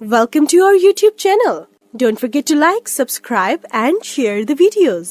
Welcome to our YouTube channel. Don't forget to like, subscribe and share the videos.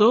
2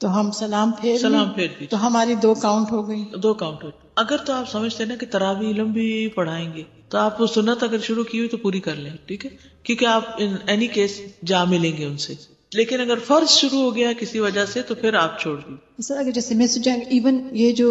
تو ہم سلام پھیر سلام لیں، پھیر دیجیے، تو ہماری 2 کاؤنٹ ہو گئی. 2 کاؤنٹ ہو. اگر تو آپ سمجھتے ہیں نا کہ تراویح لمبی پڑھائیں گے تو آپ وہ سنت اگر شروع کی ہوئی تو پوری کر لیں، ٹھیک ہے، کیونکہ آپ ان اینی کیس جا ملیں گے ان سے. لیکن اگر فرض شروع ہو گیا کسی وجہ سے تو پھر آپ چھوڑ دیں. سر اگر جیسے مس ہو جائیں ایون یہ جو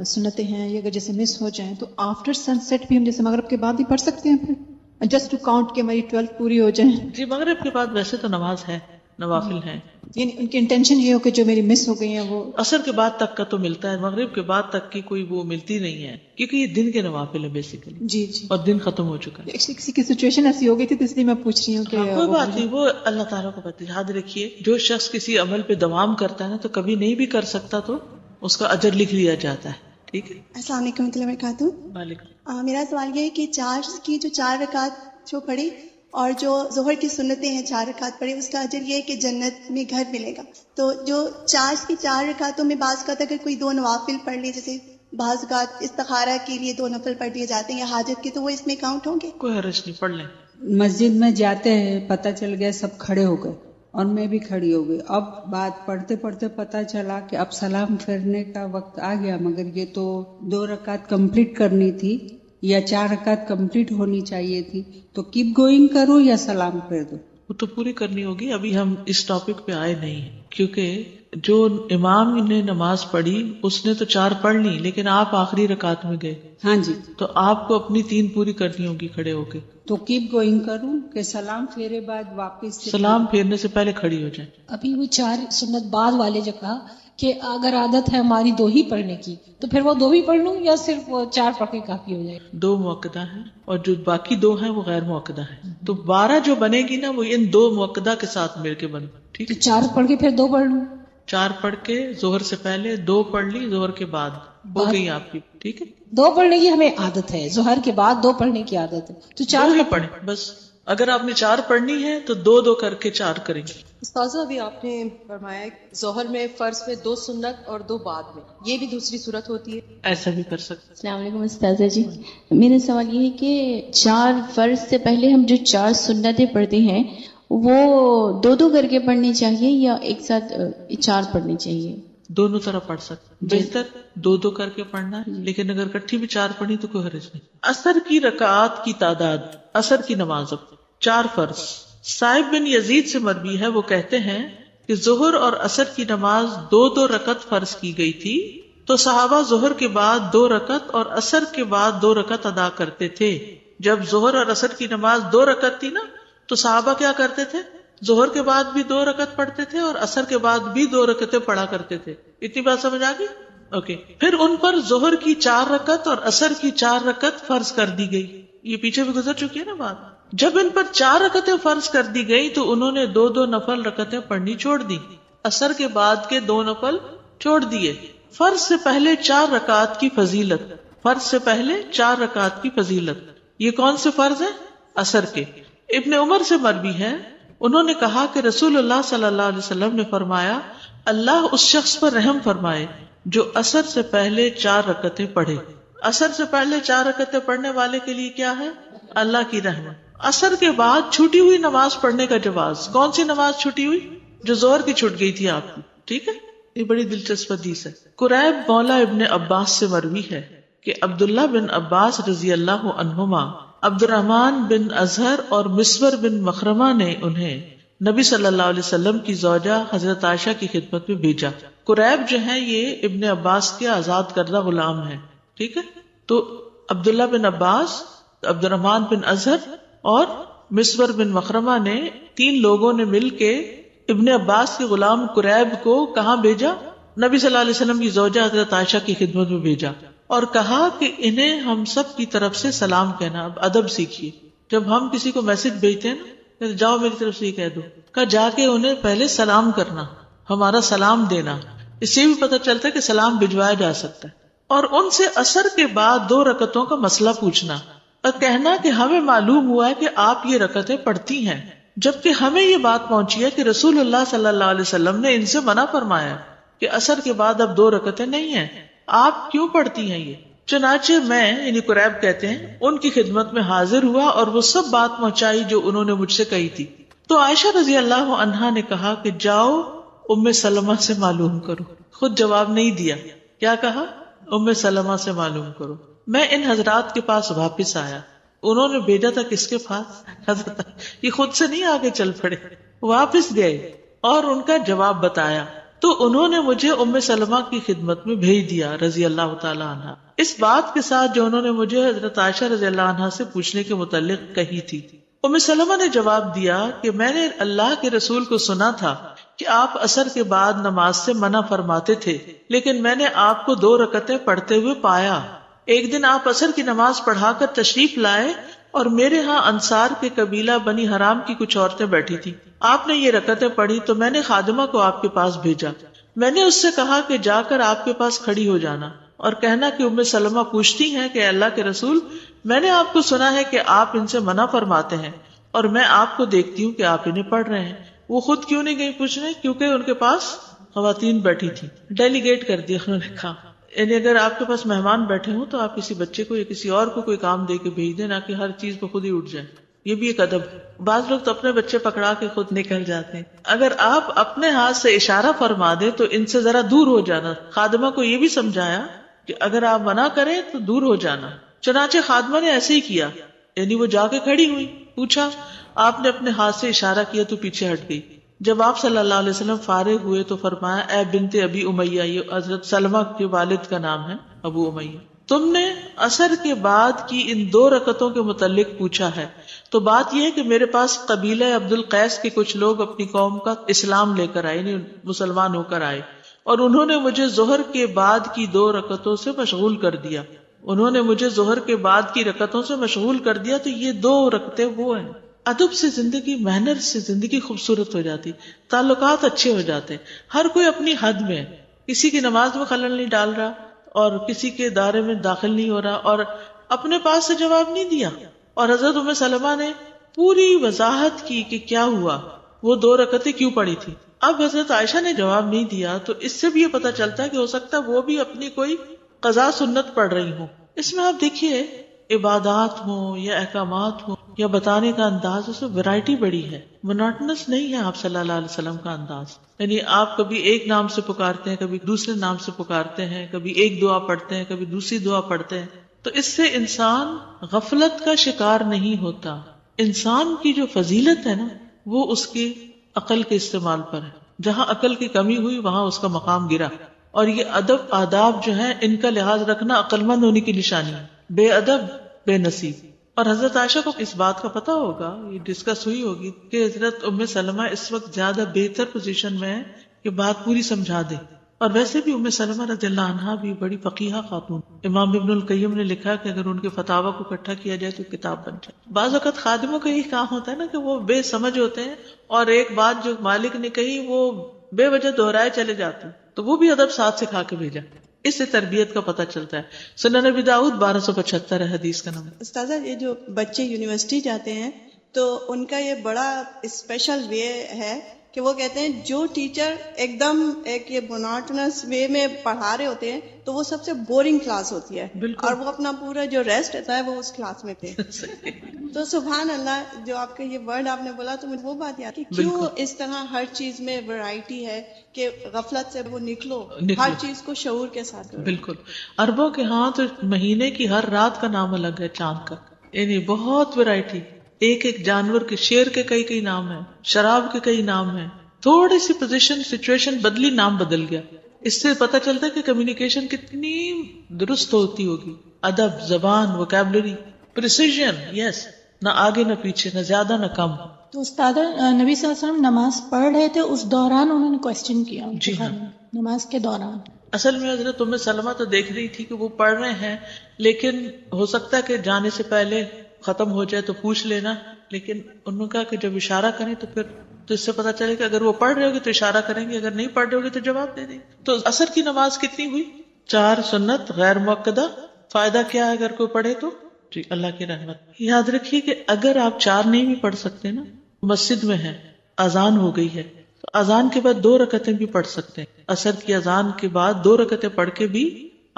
سنتیں ہیں یہ اگر جیسے مس ہو جائیں تو آفٹر سن سیٹ بھی ہم جیسے مغرب کے بعد ہی پڑھ سکتے ہیں پھر جسٹ ٹو کاؤنٹ کہ ہماری 12 پوری ہو جائیں. جی مغرب کے بعد ویسے تو نماز ہے، نوافل ہیں. یعنی ان کی انٹینشن یہ ہو کہ جو میری مس ہو گئی ہیں وہ عصر کے بعد تک کا تو ملتا ہے، مغرب کے بعد تک کی کوئی وہ ملتی نہیں ہے، کیونکہ یہ دن کے نوافل ہے بیسیکلی، جی جی اور دن ختم ہو چکا ہے. کسی کی سچویشن ایسی ہو گئی تھی تو اس لیے میں پوچھ رہی ہوں کہ کوئی بات نہیں، وہ اللہ تعالیٰ کو پتہ ہے. یاد رکھیے جو شخص کسی عمل پہ دوام کرتا ہے نا تو کبھی نہیں بھی کر سکتا تو اس کا اجر لکھ لیا جاتا ہے. ٹھیک ہے. السلام علیکم ورحمۃ اللہ وبرکاتہ. مالک میرا سوال یہ ہے کہ چارج کی جو 4 رکعت جو پڑھی اور جو ظہر کی سنتیں ہیں 4 رکعت پڑھی، اس کا اجر یہ ہے کہ جنت میں گھر ملے گا. تو جو چارج کی 4 رکعتوں میں بعض کا اگر کوئی 2 نوافل پڑھ لے، جیسے بعض کا استخارہ کے لیے 2 نفل پڑھ لیے جاتے ہیں یا حاجت کے، تو وہ اس میں کاؤنٹ ہوں گے؟ کوئی حرج نہیں، پڑھ لیں. مسجد میں جاتے ہیں پتہ چل گیا سب کھڑے ہو گئے اور میں بھی کھڑی ہو گئی. اب بات پڑھتے پڑھتے پتہ چلا کہ اب سلام پھیرنے کا وقت آ گیا، مگر یہ تو 2 رکعت کمپلیٹ کرنی تھی یا 4 رکعت کمپلیٹ ہونی چاہیے تھی، تو کیپ گوئنگ کروں یا سلام پھیر دو؟ وہ تو پوری کرنی ہوگی. ابھی ہم اس ٹاپک پہ آئے نہیں ہیں، کیونکہ جو امام نے نماز پڑھی اس نے تو 4 پڑھ لی، لیکن آپ آخری رکعت میں گئے. ہاں جی، تو آپ کو اپنی 3 پوری کرنی ہوگی کھڑے ہو کے. تو کیپ گوئنگ کروں کہ سلام پھیرے بعد واپس سے سلام پھیرنے سے پہلے کھڑی ہو جائیں. ابھی وہ 4 سنت بعد والے جو کہا کہ اگر عادت ہے ہماری 2 ہی پڑھنے کی تو پھر وہ 2 بھی پڑھ لوں یا صرف 4 پڑھ کے کافی ہو جائے؟ 2 مؤکدہ ہیں اور جو باقی 2 ہیں وہ غیر مؤکدہ ہیں. تو 12 جو بنے گی نا وہ ان 2 مؤکدہ کے ساتھ مل کے بنے. ٹھیک تو ہے. 4 پڑھ کے پھر 2 پڑھ لوں؟ 4 پڑھ کے ظہر سے پہلے 2 پڑھ لی، ظہر کے بعد ہو گئی آپ کی. ٹھیک ہے. 2 پڑھنے کی ہمیں عادت ہے، ظہر کے بعد 2 پڑھنے کی عادت ہے، تو 4 ہی پڑھیں بس. اگر آپ نے 4 پڑھنی ہے تو 2 کر کے 4 کریں گے. استاذہ ابھی آپ نے فرمایا ظہر میں فرض میں 2 سنت اور 2 بعد میں، یہ بھی دوسری صورت ہوتی ہے؟ ایسا بھی کر سکتے. السلام علیکم استاذہ جی، میرا سوال یہ ہے کہ 4 فرض سے پہلے ہم جو 4 سنتیں پڑھتے ہیں وہ 2 کر کے پڑھنی چاہیے یا ایک ساتھ 4 پڑھنی چاہیے؟ دونوں طرح پڑھ سکتے. بہتر 2 کر کے پڑھنا ہے، لیکن اگر کٹھی بھی 4 پڑھی تو کوئی حرج نہیں. عصر کی رکعات کی تعداد، عصر کی نماز 4 فرض. صائب بن یزید سے مروی ہے، وہ کہتے ہیں کہ ظہر اور عصر کی نماز 2 رکعت فرض کی گئی تھی، تو صحابہ ظہر کے بعد 2 رکعت اور عصر کے بعد 2 رکعت ادا کرتے تھے. جب ظہر اور عصر کی نماز 2 رکعت تھی نا تو صحابہ کیا کرتے تھے؟ ظہر کے بعد بھی 2 رکعت پڑھتے تھے اور عصر کے بعد بھی 2 رکعتیں پڑھا کرتے تھے. اتنی بات سمجھ آ گئی؟ اوکے. پھر ان پر ظہر کی 4 رکعت اور عصر کی 4 رکعت فرض کر دی گئی. یہ پیچھے بھی گزر چکی ہے نا بات. جب ان پر 4 رکعتیں فرض کر دی گئی تو انہوں نے 2 نفل رکعتیں پڑھنی چھوڑ دی، عصر کے بعد کے 2 نفل چھوڑ دیے. فرض سے پہلے 4 رکعت کی فضیلت، فرض سے پہلے 4 رکعت کی فضیلت. یہ کون سے فرض ہیں؟ عصر کے. ابن عمر سے مروی ہے، انہوں نے کہا کہ رسول اللہ صلی اللہ علیہ وسلم نے فرمایا، اللہ اس شخص پر رحم فرمائے جو عصر سے پہلے 4 رکعتیں پڑھے. عصر سے پہلے 4 رکعتیں پڑھنے والے کے لیے کیا ہے؟ اللہ کی رحمت. عصر کے بعد چھوٹی ہوئی نماز پڑھنے کا جواز. کون سی نماز چھوٹی ہوئی؟ جو ظہر کی چھوٹ گئی تھی آپ کی. ٹھیک ہے. یہ بڑی دلچسپ حدیث ہے. قریب مولا ابن عباس سے مروی ہے کہ عبداللہ بن عباس رضی اللہ عنہما عبد الرحمن بن اظہر اور مسور بن مخرمہ نے انہیں نبی صلی اللہ علیہ وسلم کی زوجہ حضرت عائشہ کی خدمت میں بھیجا. قریب جو ہے یہ ابن عباس کے آزاد کردہ غلام ہیں. ٹھیک ہے. تو عبداللہ بن عباس، عبد الرحمن بن اظہر اور مسور بن مخرمہ نے 3 لوگوں نے مل کے ابن عباس کے غلام قریب کو کہاں بھیجا؟ نبی صلی اللہ علیہ وسلم کی زوجہ حضرت عائشہ کی خدمت میں بھیجا اور کہا کہ انہیں ہم سب کی طرف سے سلام کہنا. اب ادب سیکھیے. جب ہم کسی کو میسج بھیجتے ہیں نا، جاؤ میری طرف سے یہ کہہ دو، کہ جا کے انہیں پہلے سلام کرنا، ہمارا سلام دینا. اس سے بھی پتہ چلتا ہے کہ سلام بھجوایا جا سکتا ہے. اور ان سے عصر کے بعد 2 رکعتوں کا مسئلہ پوچھنا اور کہنا کہ ہمیں معلوم ہوا ہے کہ آپ یہ رکعتیں پڑھتی ہیں، جبکہ ہمیں یہ بات پہنچی ہے کہ رسول اللہ صلی اللہ علیہ وسلم نے ان سے منع فرمایا کہ عصر کے بعد اب 2 رکعتیں نہیں ہیں، آپ کیوں پڑھتی ہیں یہ؟ چنانچہ میں، یعنی قریب کہتے ہیں، ان کی خدمت میں حاضر ہوا اور وہ سب بات پہنچائی جو انہوں نے مجھ سے کہی تھی. تو عائشہ رضی اللہ عنہا نے کہا کہ جاؤ ام سلمہ سے معلوم کرو. خود جواب نہیں دیا, کیا کہا؟ ام سلمہ سے معلوم کرو. میں ان حضرات کے پاس واپس آیا. انہوں نے بھیجا تھا کس کے پاس؟ حضرت. یہ خود سے نہیں آگے چل پڑے, واپس گئے اور ان کا جواب بتایا. تو انہوں نے مجھے ام سلمہ کی خدمت میں بھیج دیا رضی اللہ تعالی عنہ, اس بات کے ساتھ جو انہوں نے مجھے حضرت عائشہ رضی اللہ عنہا سے پوچھنے کے متعلق کہی تھی. ام سلمہ نے جواب دیا کہ میں نے اللہ کے رسول کو سنا تھا کہ آپ عصر کے بعد نماز سے منع فرماتے تھے, لیکن میں نے آپ کو 2 رکعتیں پڑھتے ہوئے پایا. ایک دن آپ عصر کی نماز پڑھا کر تشریف لائے اور میرے ہاں انصار کے قبیلہ بنی حرام کی کچھ عورتیں بیٹھی تھی. آپ نے یہ رکعتیں پڑھی تو میں نے خادمہ کو آپ کے پاس بھیجا. میں نے اس سے کہا کہ جا کر آپ کے پاس کھڑی ہو جانا اور کہنا کہ ام سلمہ پوچھتی ہیں کہ اللہ کے رسول, میں نے آپ کو سنا ہے کہ آپ ان سے منع فرماتے ہیں اور میں آپ کو دیکھتی ہوں کہ آپ انہیں پڑھ رہے ہیں. وہ خود کیوں نہیں گئی پوچھنے؟ کیونکہ ان کے پاس خواتین بیٹھی تھی. ڈیلیگیٹ کر دیا انہوں نے کہا. یعنی اگر آپ کے پاس مہمان بیٹھے ہوں تو آپ کسی بچے کو یا کسی اور کو کوئی کام دے کے بھیج دیں, نہ کہ ہر چیز پہ خود ہی اٹھ جائیں. یہ بھی ایک ادب ہے. بعض لوگ تو اپنے بچے پکڑا کے خود نکل جاتے ہیں. اگر آپ اپنے ہاتھ سے اشارہ فرما دیں تو ان سے ذرا دور ہو جانا. خادمہ کو یہ بھی سمجھایا کہ اگر آپ منع کریں تو دور ہو جانا. چنانچہ خادمہ نے ایسے ہی کیا, یعنی وہ جا کے کھڑی ہوئی, پوچھا, آپ نے اپنے ہاتھ سے اشارہ کیا تو پیچھے ہٹ گئی. جب آپ صلی اللہ علیہ وسلم فارغ ہوئے تو فرمایا, اے بنت ابی امیہ, یہ حضرت سلمہ کے والد کا نام ہے ابو امیہ, تم نے عصر کے بعد کی ان 2 رکعتوں کے متعلق پوچھا ہے. تو بات یہ ہے کہ میرے پاس قبیلہ عبد القیس کے کچھ لوگ اپنی قوم کا اسلام لے کر آئے, یعنی مسلمان ہو کر آئے, اور انہوں نے مجھے ظہر کے بعد کی 2 رکعتوں سے مشغول کر دیا. انہوں نے مجھے ظہر کے بعد کی رکعتوں سے مشغول کر دیا. تو یہ 2 رکعتیں وہ ہیں. ادب سے زندگی, محنت سے زندگی خوبصورت ہو جاتی, تعلقات اچھے ہو جاتے. ہر کوئی اپنی حد میں, کسی کی نماز میں خلل نہیں ڈال رہا اور کسی کے دائرے میں داخل نہیں ہو رہا, اور اپنے پاس سے جواب نہیں دیا. اور حضرت ام سلمہ نے پوری وضاحت کی کہ کیا ہوا, وہ 2 رکعتیں کیوں پڑھی تھی. اب حضرت عائشہ نے جواب نہیں دیا تو اس سے بھی یہ پتا چلتا ہے کہ ہو سکتا ہے وہ بھی اپنی کوئی قضا سنت پڑھ رہی ہوں. اس میں آپ دیکھیے, عبادات ہوں یا احکامات ہوں یا بتانے کا انداز, اس میں ویرائٹی بڑی ہے. مونوٹنس نہیں ہے آپ صلی اللہ علیہ وسلم کا انداز. یعنی آپ کبھی ایک نام سے پکارتے ہیں, کبھی دوسرے نام سے پکارتے ہیں, کبھی ایک دعا پڑھتے ہیں, کبھی دوسری دعا پڑھتے ہیں. تو اس سے انسان غفلت کا شکار نہیں ہوتا. انسان کی جو فضیلت ہے نا, وہ اس کی عقل کے استعمال پر ہے. جہاں عقل کی کمی ہوئی وہاں اس کا مقام گرا. اور یہ ادب آداب جو ہیں ان کا لحاظ رکھنا عقل مند ہونے کی نشانی ہے. بے ادب بے نصیب. اور حضرت عائشہ کو اس بات کا پتا ہوگا, یہ ڈسکس ہوئی ہوگی کہ حضرت ام سلمہ اس وقت زیادہ بہتر پوزیشن میں ہے کہ بات پوری سمجھا دے. اور ویسے بھی ام سلمہ رضی اللہ عنہا بھی بڑی فقیہہ خاتون. امام ابن القیم نے لکھا کہ اگر ان کے فتاوی کو اکٹھا کیا جائے تو کتاب بن جائے. بعض اوقات خادموں کا یہی کام ہوتا ہے نا کہ وہ بے سمجھ ہوتے ہیں اور ایک بات جو مالک نے کہی وہ بے وجہ دہرائے چلے جاتے ہیں, تو وہ بھی ادب ساتھ سکھا کے بھیجا. اس سے تربیت کا پتہ چلتا ہے. سنن نبی داؤد 1275 ہے حدیث کا نمبر. استاذہ, یہ جو بچے یونیورسٹی جاتے ہیں تو ان کا یہ بڑا اسپیشل وے ہے کہ وہ کہتے ہیں جو ٹیچر ایک دم ایک یہ مونوٹنس وے میں پڑھا رہے ہوتے ہیں تو وہ سب سے بورنگ کلاس ہوتی ہے, اور وہ اپنا پورا جو ریسٹ ہوتا ہے وہ اس کلاس میں تھے. تو سبحان اللہ, جو آپ کا یہ ورڈ آپ نے بولا تو مجھے وہ بات یاد کہ کیوں اس طرح ہر چیز میں ویرائٹی ہے کہ غفلت سے وہ نکلو, ہر چیز کو شعور کے ساتھ کرو. بالکل. عربوں کے ہاں تو مہینے کی ہر رات کا نام الگ ہے, چاند کا, یعنی بہت ویرائٹی. ایک ایک جانور کے, شیر کے کئی نام ہیں, شراب کے کئی نام ہیں. تھوڑی سی پوزیشن سچویشن بدلی, نام بدل گیا. اس سے پتہ چلتا ہے کہ کمیونیکیشن کتنی درست ہوتی ہوگی. ادب, زبان, ووکیبلری, پریسیژن, یس, نہ آگے نہ پیچھے, نہ زیادہ نہ کم. تو استاد نبی صلی اللہ علیہ وسلم نماز پڑھ رہے تھے, اس دوران انہوں نے کوسچن کیا. جی ہاں, نماز کے دوران. اصل میں حضرت ام سلمہ تو دیکھ رہی تھی کہ وہ پڑھ رہے ہیں, لیکن ہو سکتا ہے کہ جانے سے پہلے ختم ہو جائے تو پوچھ لینا. لیکن انہوں نے کہا کہ جب اشارہ کریں تو پھر تو اس سے پتا چلے کہ اگر وہ پڑھ رہے ہوگے تو اشارہ کریں گے, اگر نہیں پڑھ رہے ہوگے تو جواب دے دیں. تو عصر کی نماز کتنی ہوئی؟ 4 سنت غیر مؤکدہ. فائدہ کیا ہے اگر کوئی پڑھے تو؟ جی اللہ کی رحمت. یاد رکھیے کہ اگر آپ 4 نہیں بھی پڑھ سکتے نا, مسجد میں ہے, اذان ہو گئی ہے, تو اذان کے بعد 2 رکعتیں بھی پڑھ سکتے ہیں. عصر کی اذان کے بعد 2 رکعتیں پڑھ کے بھی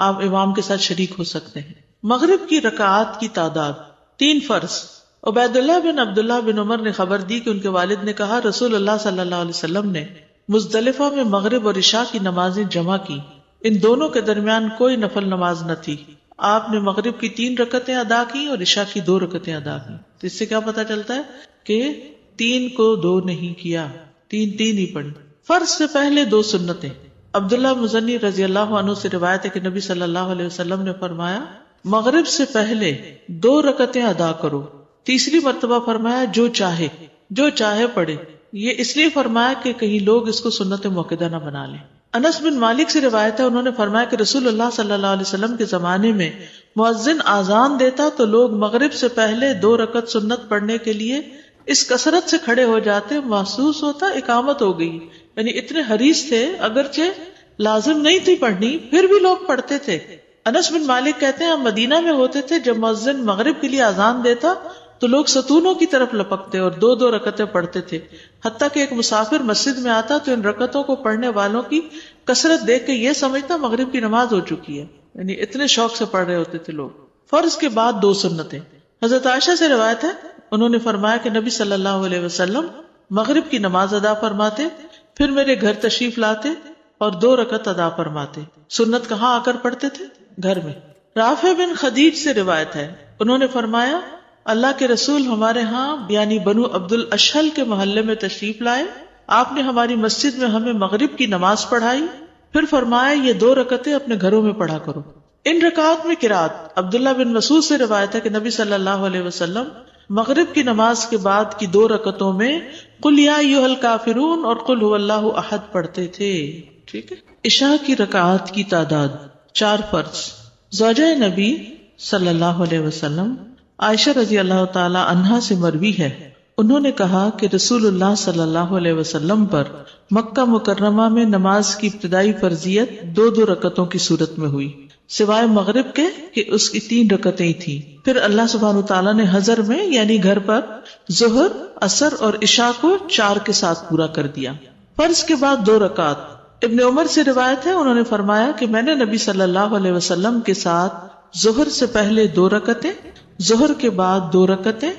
آپ امام کے ساتھ شریک ہو سکتے ہیں. مغرب کی رکعات کی تعداد 3 فرض. عبید اللہ بن عبداللہ بن عمر نے خبر دی کہ ان کے والد نے کہا رسول اللہ صلی اللہ علیہ وسلم نے مزدلفہ میں مغرب اور عشاء کی نمازیں جمع کی، ان دونوں کے درمیان کوئی نفل نماز نہ تھی. آپ نے مغرب کی 3 رکعتیں ادا کی اور عشاء کی 2 رکعتیں ادا کی. تو اس سے کیا پتا چلتا ہے کہ 3 کو 2 نہیں کیا، 3 ہی پڑھی. فرض سے پہلے 2 سنتیں. عبداللہ مزنی رضی اللہ عنہ سے روایت ہے کہ نبی صلی اللہ علیہ وسلم نے فرمایا مغرب سے پہلے 2 رکعتیں ادا کرو. تیسری مرتبہ فرمایا جو چاہے پڑھے. یہ اس لیے فرمایا کہ کہیں لوگ اس کو سنت موقدہ نہ بنا لیں. انس بن مالک سے روایت ہے، انہوں نے فرمایا کہ رسول اللہ صلی اللہ علیہ وسلم کے زمانے میں مؤذن آذان دیتا تو لوگ مغرب سے پہلے 2 رکعت سنت پڑھنے کے لیے اس کثرت سے کھڑے ہو جاتے، محسوس ہوتا اقامت ہو گئی. یعنی اتنے حریص تھے، اگرچہ لازم نہیں تھی پڑھنی پھر بھی لوگ پڑھتے تھے. انس بن مالک کہتے ہیں ہم مدینہ میں ہوتے تھے، جب مؤذن مغرب کے لیے آذان دیتا تو لوگ ستونوں کی طرف لپکتے اور 2 رکعتیں پڑھتے تھے. حتیٰ کہ ایک مسافر مسجد میں آتا تو ان رکعتوں کو پڑھنے والوں کی کثرت دیکھ کے یہ سمجھتا مغرب کی نماز ہو چکی ہے. یعنی اتنے شوق سے پڑھ رہے ہوتے تھے لوگ. فرض کے بعد 2 سنتیں. حضرت عائشہ سے روایت ہے، انہوں نے فرمایا کہ نبی صلی اللہ علیہ وسلم مغرب کی نماز ادا فرماتے، پھر میرے گھر تشریف لاتے اور 2 رکعت ادا فرماتے. سنت کہاں آ کر پڑھتے تھے؟ گھر میں. رافع بن خدیج سے روایت ہے، انہوں نے فرمایا اللہ کے رسول ہمارے ہاں یعنی بنو عبد الاشہل کے محلے میں تشریف لائے. آپ نے ہماری مسجد میں ہمیں مغرب کی نماز پڑھائی، پھر فرمایا یہ 2 رکعتیں اپنے گھروں میں پڑھا کرو. ان رکعات میں قرات. عبداللہ بن مسعود سے روایت ہے کہ نبی صلی اللہ علیہ وسلم مغرب کی نماز کے بعد کی 2 رکعتوں میں قل یا ایھا الکافرون اور قل ھو اللہ احد پڑھتے تھے. ٹھیک ہے. عشاء کی رکعات کی تعداد 4 فرض. زوجہ نبی صلی اللہ علیہ وسلم عائشہ رضی اللہ تعالی عنہا سے مروی ہے، انہوں نے کہا کہ رسول اللہ صلی اللہ علیہ وسلم پر مکہ مکرمہ میں نماز کی ابتدائی فرضیت 2 رکعتوں کی صورت میں ہوئی، سوائے مغرب کے کہ اس کی 3 رکعتیں تھیں. پھر اللہ سبحانہ تعالیٰ نے حضر میں یعنی گھر پر ظہر، عصر اور عشاء کو 4 کے ساتھ پورا کر دیا. فرض کے بعد 2 رکعت. ابن عمر سے روایت ہے، انہوں نے فرمایا کہ میں نے نبی صلی اللہ علیہ وسلم کے ساتھ ظہر سے پہلے 2 رکعتیں، ظہر کے بعد 2 رکعتیں،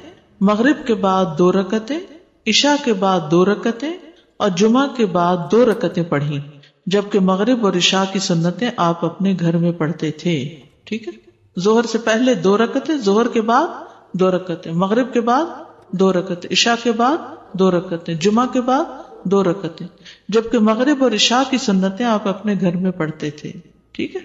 مغرب کے بعد 2 رکعتیں، عشاء کے بعد 2 رکعتیں اور جمعہ کے بعد 2 رکعتیں پڑھی، جبکہ مغرب اور عشاء کی سنتیں آپ اپنے گھر میں پڑھتے تھے. ٹھیک ہے. ظہر سے پہلے 2 رکعتیں، ظہر کے بعد 2 رکعتیں، مغرب کے بعد 2 رکعتیں، عشاء کے بعد 2 رکعتیں، جمعہ کے بعد 2 رکعتیں، جبکہ مغرب اور عشاء کی سنتیں آپ اپنے گھر میں پڑھتے تھے. ٹھیک ہے.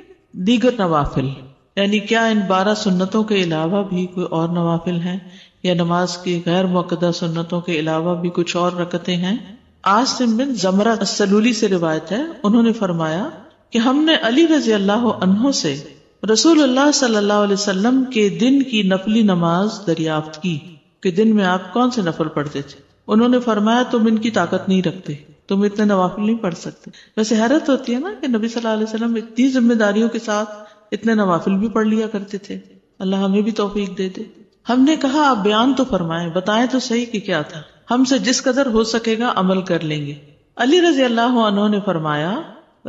دیگر نوافل یعنی کیا ان 12 سنتوں کے علاوہ بھی کوئی اور نوافل ہیں یا نماز کی غیر موقدہ سنتوں کے علاوہ بھی کچھ اور رکعتیں ہیں؟ عاصم بن زمرہ السلولی سے روایت ہے، انہوں نے فرمایا کہ ہم نے علی رضی اللہ عنہ سے رسول اللہ صلی اللہ علیہ وسلم کے دن کی نفلی نماز دریافت کی کہ دن میں آپ کون سے نفل پڑھتے تھے. انہوں نے فرمایا تم ان کی طاقت نہیں رکھتے، تم اتنے نوافل نہیں پڑھ سکتے. ویسے حیرت ہوتی ہے نا کہ نبی صلی اللہ علیہ وسلم اتنی ذمہ داریوں کے ساتھ اتنے نوافل بھی پڑھ لیا کرتے تھے. اللہ ہمیں بھی توفیق دے دے. ہم نے کہا آپ بیان تو فرمائیں، بتائیں تو صحیح کہ کیا تھا، ہم سے جس قدر ہو سکے گا عمل کر لیں گے. علی رضی اللہ عنہ نے فرمایا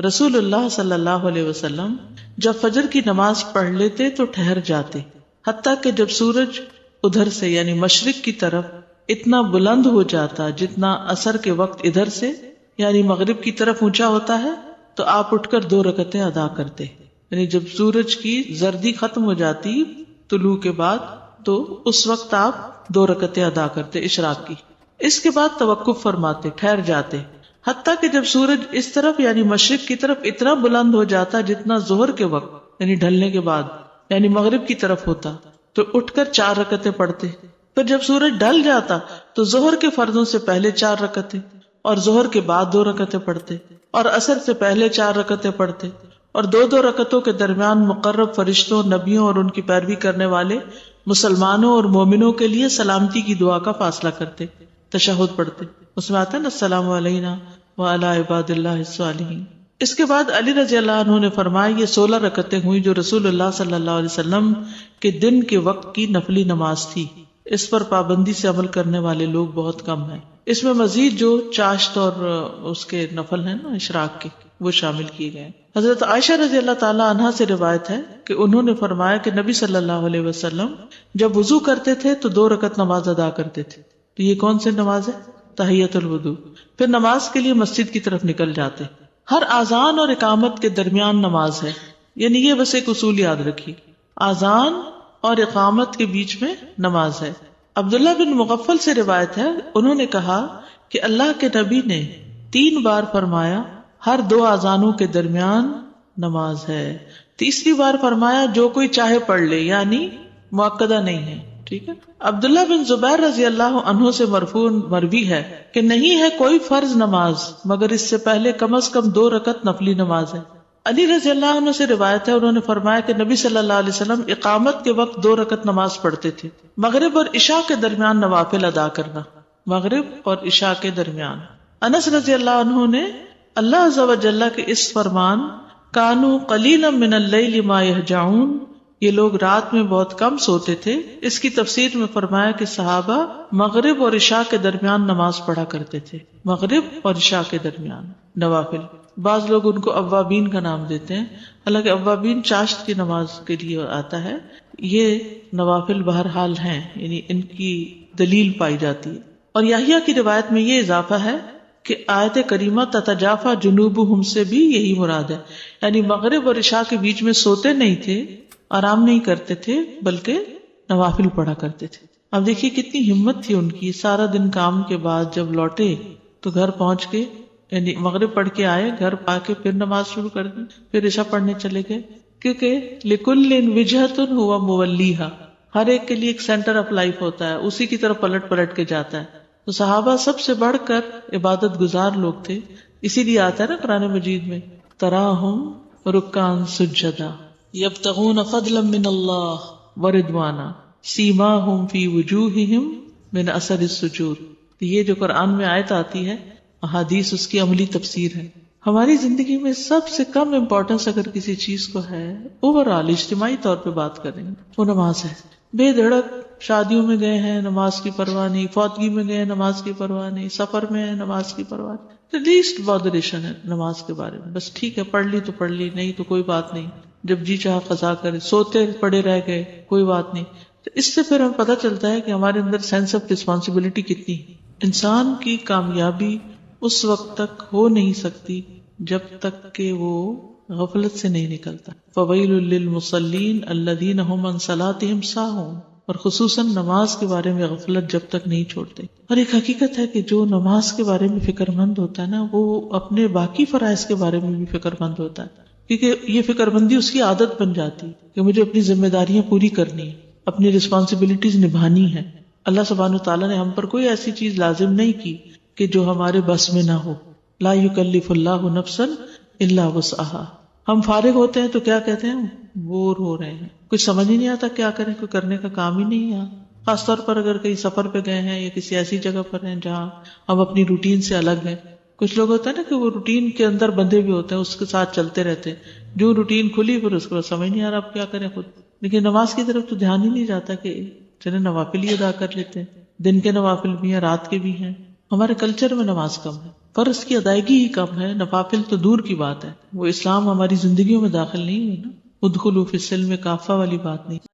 رسول اللہ صلی اللہ علیہ وسلم جب فجر کی نماز پڑھ لیتے تو ٹھہر جاتے، حتیٰ کہ جب سورج ادھر سے یعنی مشرق کی طرف اتنا بلند ہو جاتا جتنا عصر کے وقت ادھر سے یعنی مغرب کی طرف اونچا ہوتا ہے تو آپ اٹھ کر 2 رکعتیں ادا کرتے. یعنی جب سورج کی زردی ختم ہو جاتی طلوع کے بعد تو اس وقت آپ 2 رکعتیں ادا کرتے اشراق کی. اس کے بعد توقف فرماتے، ٹھہر جاتے، حتیٰ کہ جب سورج اس طرف یعنی مشرق کی طرف اتنا بلند ہو جاتا جتنا ظہر کے وقت یعنی ڈھلنے کے بعد یعنی مغرب کی طرف ہوتا تو اٹھ کر 4 رکعتیں پڑھتے. پھر جب سورج ڈھل جاتا تو ظہر کے فرضوں سے پہلے 4 رکعتیں اور ظہر کے بعد 2 رکعتیں پڑھتے اور عصر سے پہلے 4 رکعتیں پڑھتے اور 2 رکعتوں کے درمیان مقرب فرشتوں، نبیوں اور ان کی پیروی کرنے والے مسلمانوں اور مومنوں کے لیے سلامتی کی دعا کا فاصلہ کرتے، تشہد پڑھتے. اس میں آتا ہے نا السلام علینا وعلی عباد اللہ الصالحین. اس کے بعد علی رضی اللہ عنہ نے فرمایا یہ 16 رکعتیں ہوئی جو رسول اللہ صلی اللہ علیہ وسلم کے دن کے وقت کی نفلی نماز تھی. اس پر پابندی سے عمل کرنے والے لوگ بہت کم ہیں. اس میں مزید جو چاشت اور اس کے نفل ہیں نا اشراق کے وہ شامل کیے گئے. حضرت عائشہ رضی اللہ تعالی عنہا سے روایت ہے کہ انہوں نے فرمایا کہ نبی صلی اللہ علیہ وسلم جب وضو کرتے تھے تو 2 رکعت نماز ادا کرتے تھے. تو یہ کون سی نماز ہے؟ تحیۃ الوضو، پھر نماز کے لیے مسجد کی طرف نکل جاتے. ہر اذان اور اقامت کے درمیان نماز ہے، یعنی یہ بس ایک اصول یاد رکھیے، اذان اور اقامت کے بیچ میں نماز ہے. عبداللہ بن مغفل سے روایت ہے، انہوں نے کہا کہ اللہ کے نبی نے 3 بار فرمایا ہر 2 اذانوں کے درمیان نماز ہے. تیسری بار فرمایا جو کوئی چاہے پڑھ لے، یعنی مؤکدہ نہیں ہے. ٹھیک ہے. عبداللہ بن زبیر رضی اللہ عنہ سے مرفوع مروی ہے کہ نہیں ہے کوئی فرض نماز مگر اس سے پہلے کم از کم 2 رکعت نفلی نماز ہے. علی رضی اللہ عنہ سے روایت ہے، انہوں نے فرمایا کہ نبی صلی اللہ علیہ وسلم اقامت کے وقت 2 رکعت نماز پڑھتے تھے. مغرب اور عشاء کے درمیان نوافل ادا کرنا، مغرب اور عشاء کے درمیان. انس رضی اللہ عنہ نے اللہ عز و جل کے اس فرمان کانوا قلیلا من اللیل ما یہجعون، یہ لوگ رات میں بہت کم سوتے تھے، اس کی تفسیر میں فرمایا کہ صحابہ مغرب اور عشاء کے درمیان نماز پڑھا کرتے تھے. مغرب اور عشاء کے درمیان نوافل. بعض لوگ ان کو اوابین کا نام دیتے ہیں، حالانکہ اوابین چاشت کی نماز کے لیے آتا ہے. یہ نوافل بہرحال ہیں، یعنی ان کی دلیل پائی جاتی ہے. اور یحییٰ کی روایت میں یہ اضافہ ہے کہ آیت کریمہ تتجافا جنوبہم سے بھی یہی مراد ہے، یعنی مغرب اور عشاء کے بیچ میں سوتے نہیں تھے، آرام نہیں کرتے تھے، بلکہ نوافل پڑھا کرتے تھے. اب دیکھیے کتنی ہمت تھی ان کی. سارا دن کام کے بعد جب لوٹے تو گھر پہنچ کے یعنی مغرب پڑھ کے آئے، گھر آ کے پھر نماز شروع کر دی، پھر عشاء پڑھنے چلے گئے، کیونکہ لکل وجہۃ ہوا مولیھا، ہر ایک کے لیے ایک سینٹر آف لائف ہوتا ہے، اسی کی طرف پلٹ پلٹ کے جاتا ہے. تو صحابہ سب سے بڑھ کر عبادت گزار لوگ تھے. اسی لیے آتا ہے نا قرآن مجید میں تراہم رکعا سجدا یبتغون فضلا من اللہ ورضوانا سیماہم فی وجوہہم من اثر السجود. یہ جو قرآن میں آیت آتی ہے، احادیث اس کی عملی تفسیر ہے. ہماری زندگی میں سب سے کم امپورٹنس اگر کسی چیز کو ہے، اوورآل اجتماعی طور پہ بات کریں گے، وہ نماز ہے. بے دھڑک شادیوں میں گئے ہیں، نماز کی پرواہ نہیں، فوتگی میں گئے ہیں، نماز کی پرواہ نہیں، سفر میں ہیں، نماز کی پرواہ نہیں. لیسٹ بادریشن ہے نماز کے بارے میں، بس ٹھیک ہے پڑھ لی تو پڑھ لی، نہیں تو کوئی بات نہیں، جب جی چاہا قضا کرے، سوتے پڑے رہ گئے کوئی بات نہیں. تو اس سے پھر ہمیں پتہ چلتا ہے کہ ہمارے اندر سینس آف رسپانسبلٹی کتنی ہے. انسان کی کامیابی اس وقت تک ہو نہیں سکتی جب تک کہ وہ غفلت سے نہیں نکلتا. فویل للمصلین الذین هم عن صلاتهم ساہون. اور خصوصاً نماز کے بارے میں غفلت جب تک نہیں چھوڑتے. اور ایک حقیقت ہے کہ جو نماز کے بارے میں فکر مند ہوتا ہے نا، وہ اپنے باقی فرائض کے بارے میں بھی فکر مند ہوتا ہے، کیونکہ یہ فکر مندی اس کی عادت بن جاتی کہ مجھے اپنی ذمہ داریاں پوری کرنی ہے، اپنی رسپانسبلٹیز نبھانی ہے. اللہ سبحانہ وتعالیٰ نے ہم پر کوئی ایسی چیز لازم نہیں کی کہ جو ہمارے بس میں نہ ہو. لا یکلف اللہ نفسا الا وسعہا. ہم فارغ ہوتے ہیں تو کیا کہتے ہیں، بور ہو رہے ہیں، کچھ سمجھ ہی نہیں آتا کیا کریں، کوئی کرنے کا کام ہی نہیں ہے. خاص طور پر اگر کہیں سفر پہ گئے ہیں یا کسی ایسی جگہ پر ہیں جہاں ہم اپنی روٹین سے الگ ہیں. کچھ لوگ ہوتا ہے نا کہ وہ روٹین کے اندر بندھے بھی ہوتے ہیں، اس کے ساتھ چلتے رہتے ہیں، جو روٹین کھلی پھر اس کو سمجھ نہیں آ رہا اب کیا کریں خود. لیکن نماز کی طرف تو دھیان ہی نہیں جاتا کہ چلے نوافل ہی ادا کر لیتے ہیں. دن کے نوافل بھی ہیں، رات کے بھی ہیں. ہمارے کلچر میں نماز کم ہے، فرض کی ادائیگی ہی کم ہے، نوافل تو دور کی بات ہے. وہ اسلام ہماری زندگیوں میں داخل نہیں ہوئی نا. ادخلوا فی السلم کافہ والی بات نہیں.